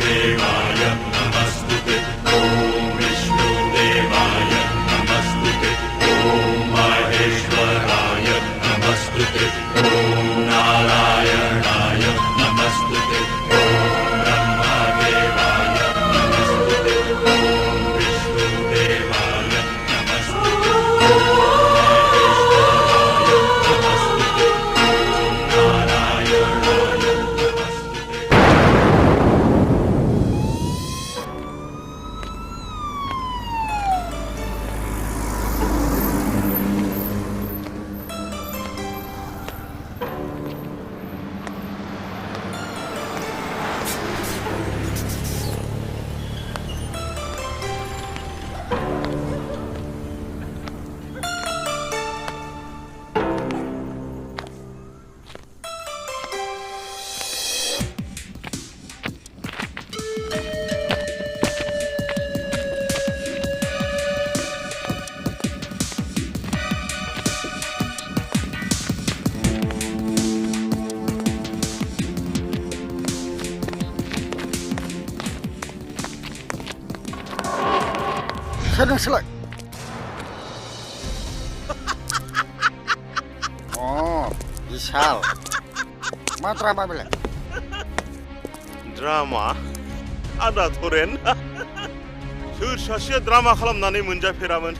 देवाय नमस्तुते ॐ विष्णुदेवाय नमस्तुते ॐ महेश्वराय नमस्तुते ॐ नारायणाय नमस्तुते ॐ ब्रह्मदेवाय नमस्तुते ॐ विष्णुदेवाय नमस्तुते Selesai. Oh, Bisal. Ma drama bela. Drama? Ada Thoren? Soर सासेया drama खालामनानै मोनजाफेरामोन.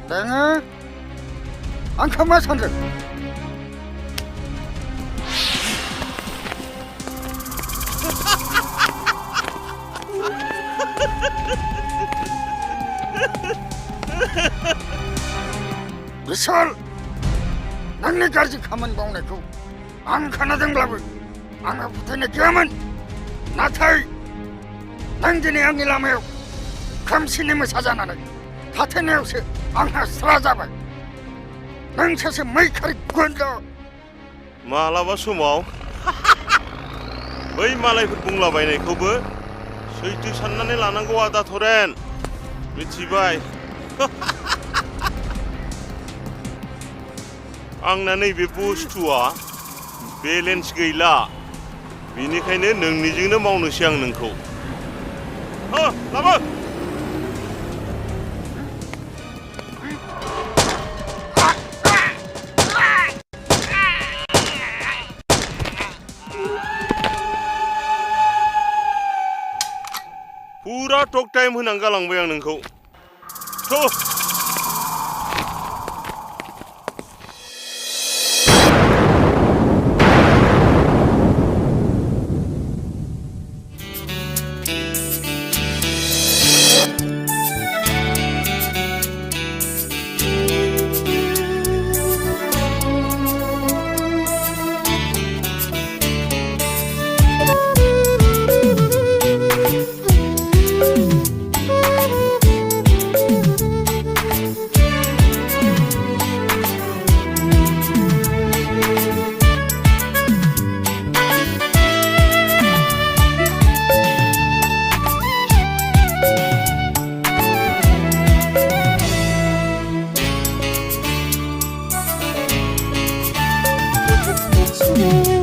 Dengar? Angka मा सानदों? Bisal, nangni gaji खामानि मावनायखौ आं खोनादोंब्लाबो आंहा फोथायनाय गैयामोन. नाथाय नों दिनै आंनि लामायाव खोमसिनि मोसा जानानै थाथेनायावसो आंहा स्रा जाबाय. नों सासे मैखारि गुन्दा. मालाबा समाव बै मालायफोर बुंलाबायनायखौबो सैथो साननानै लानांगौ आदा थरेन. मिथिबाय? आंना नैबे बुस्थुआ बेलेन्स गैला. बेनिखायनो नोंनिजोंनो मावनोसै आं नोंखौ. लाबो! पुरा टक टाइम होनानै गालांबाय आं नोंखौ. Today